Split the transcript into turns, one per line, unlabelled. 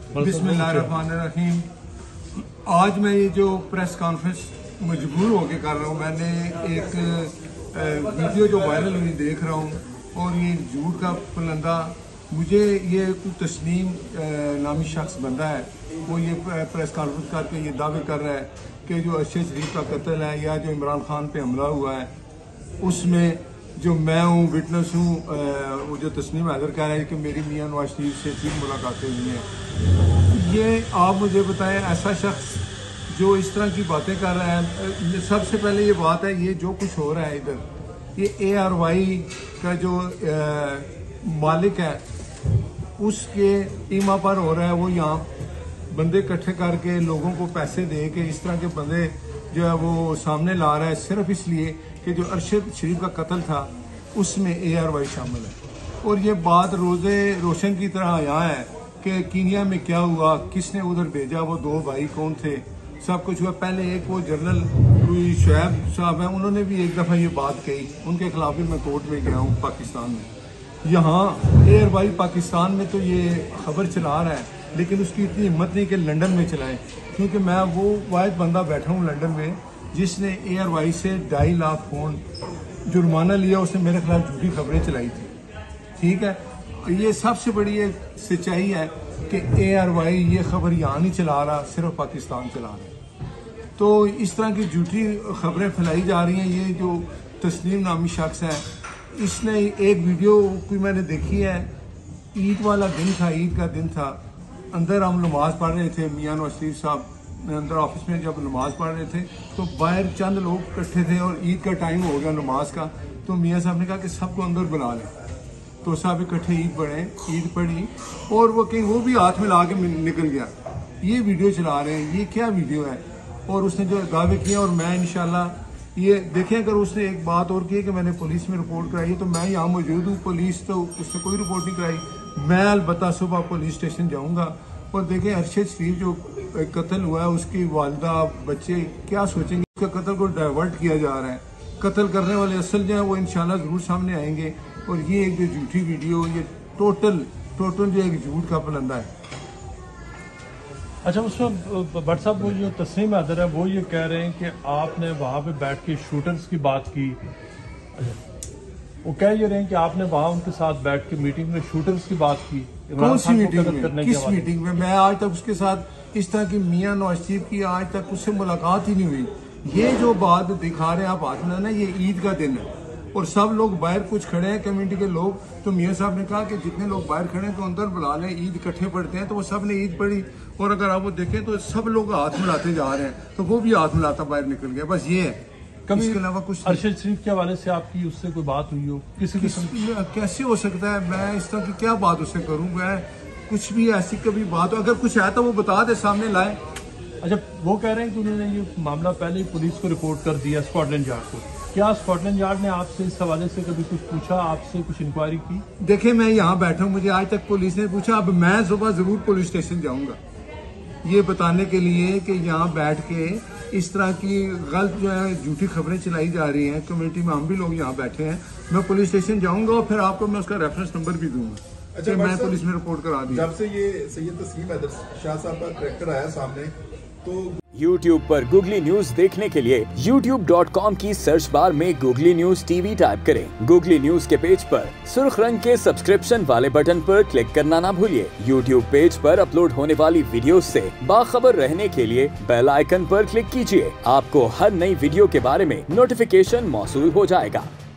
बिस्मिल्लाहिर्रहमानिर्रहीम। आज मैं ये जो प्रेस कॉन्फ्रेंस मजबूर होकर कर रहा हूँ, मैंने एक वीडियो जो वायरल हुई देख रहा हूँ और ये झूठ का पुलंदा, मुझे ये तस्नीम नामी शख्स बंदा है, वो ये प्रेस कॉन्फ्रेंस करके ये दावे कर रहा है कि जो अरशद शरीफ का कत्ल है या जो इमरान खान पे हमला हुआ है उसमें जो मैं हूँ, विटनेस हूँ, वो जो तस्नीम हैदर कह रहा है कि मेरी मियाँ नवाज शरीफ से 3 मुलाकातें हुई हैं। ये आप मुझे बताएं, ऐसा शख्स जो इस तरह की बातें कर रहा है। सबसे पहले ये बात है, ये जो कुछ हो रहा है इधर, ये ARY का जो मालिक है उसके ईमा पर हो रहा है। वो यहाँ बंदे इकट्ठे करके लोगों को पैसे दे के इस तरह के बंदे जो है वो सामने ला रहा है, सिर्फ इसलिए कि जो अरशद शरीफ का कत्ल था उसमें ARY शामिल है। और ये बात रोज़े रोशन की तरह यहाँ है कि कीनिया में क्या हुआ, किसने उधर भेजा, वो 2 भाई कौन थे, सब कुछ हुआ। पहले एक वो जनरल शुएब साहब हैं, उन्होंने भी एक दफ़ा ये बात कही, उनके खिलाफ भी मैं कोर्ट में गया हूँ पाकिस्तान में। यहाँ ARY पाकिस्तान में तो ये खबर चला रहा है, लेकिन उसकी इतनी हिम्मत नहीं कि लंदन में चलाए, क्योंकि मैं वो वाहिद बंदा बैठा हूँ लंदन में जिसने ARY से 2.5 लाख पोंड जुर्माना लिया। उसने मेरे खिलाफ झूठी खबरें चलाई थी। ठीक है, ये सबसे बड़ी एक सच्चाई है कि ARY ये खबर यहाँ नहीं चला रहा, सिर्फ पाकिस्तान चला रहा है। तो इस तरह की झूठी खबरें फैलाई जा रही हैं। ये जो तस्नीम नामी शख्स है, इसने एक वीडियो कोई मैंने देखी है, ईद वाला दिन था, ईद का दिन था, अंदर हम नमाज पढ़ रहे थे, मियाँ नवाज शरीफ साहब अंदर ऑफिस में जब नमाज पढ़ रहे थे तो बाहर चंद लोग इकट्ठे थे और ईद का टाइम हो गया नमाज का, तो मियाँ साहब ने कहा कि सबको अंदर बुला लें। तो सब इकट्ठे ईद पढ़ी और वो कहीं वो भी हाथ में ला के निकल गया। ये वीडियो चला रहे हैं, ये क्या वीडियो है? और उसने जो दावे किए, और मैं इंशाल्लाह ये देखें, अगर उसने एक बात और की है कि मैंने पुलिस में रिपोर्ट कराई है, तो मैं यहाँ मौजूद हूँ, पुलिस तो उसने कोई रिपोर्ट नहीं कराई। मैं अलबत्ता सुबह पुलिस स्टेशन जाऊँगा और देखें अरशद शरीफ जो कत्ल हुआ है, उसकी वालिदा बच्चे क्या सोचेंगे। उसका कत्ल को डाइवर्ट किया जा रहा है, कत्ल करने वाले असल जो है वो इंशाल्लाह ज़रूर सामने आएंगे। और ये एक जो झूठी वीडियो, ये टोटल जो एक झूठ का पुलंदा है।
अच्छा, उसमें भट्ट साहब वो जो तस्नीम हैदर है वो ये कह रहे हैं कि आपने वहाँ पे बैठ के शूटर्स की बात की। वो कह ये रहे हैं कि आपने वहाँ उनके साथ बैठ के मीटिंग में शूटर्स की बात की।
कौन सी मीटिंग में? किस मीटिंग में? मैं आज तक उसके साथ इस तरह की मियाँ नवाज शरीफ की आज तक उससे मुलाकात ही नहीं हुई। ये जो बात दिखा रहे हैं आप हाथ में ना, ये ईद का दिन है और सब लोग बाहर कुछ खड़े हैं कम्युनिटी के लोग। तो मियाँ साहब ने कहा कि जितने लोग बाहर खड़े हैं तो अंदर बुला लें, ईद इकट्ठे पढ़ते हैं। तो वो सब ने ईद पढ़ी और अगर आप वो देखें तो सब लोग हाथ मिलाते जा रहे हैं, तो वो भी हाथ मिलाता बाहर निकल गया। बस ये है, कभी इसके अलावा कुछ।
अरशद शरीफ के हवाले से आपकी उससे कोई बात हुई हो किसी किस्म?
कैसे हो सकता है? मैं इस तरह की क्या बात उससे करूँ? मैं कुछ भी ऐसी कभी बात हो, अगर कुछ है तो वो बता दे, सामने लाए।
अच्छा, वो कह रहे हैं कि उन्होंने ये मामला पहले ही पुलिस को रिपोर्ट कर दिया, स्कॉटलैंड यार्ड को। क्या स्कॉटलैंड यार्ड ने आपसे इस हवाले से कभी कुछ पूछा, आपसे कुछ इंक्वायरी की?
देखिए, मैं यहाँ बैठा हूँ, मुझे आज तक पुलिस ने पूछा। अब मैं सुबह जरूर पुलिस स्टेशन जाऊँगा ये बताने के लिए कि यहाँ बैठ के इस तरह की गलत जो है झूठी खबरें चलाई जा रही हैं कम्युनिटी में। हम भी लोग यहाँ बैठे हैं, मैं पुलिस स्टेशन जाऊँगा और फिर आपको मैं उसका रेफरेंस नंबर भी दूंगा। अच्छा, मैं पुलिस में रिपोर्ट करा दी।
जब से ये सैयद तस्नीम हैदर शाह साहब का करैक्टर आया सामने, तो
YouTube पर गूगली न्यूज देखने के लिए youtube.com की सर्च बार में गूगली न्यूज TV टाइप करें। गूगली न्यूज के पेज पर सुर्ख रंग के सब्सक्रिप्शन वाले बटन पर क्लिक करना ना भूलिए। YouTube पेज पर अपलोड होने वाली वीडियोस से बाखबर रहने के लिए बेल आइकन पर क्लिक कीजिए। आपको हर नई वीडियो के बारे में नोटिफिकेशन मौसूल हो जाएगा।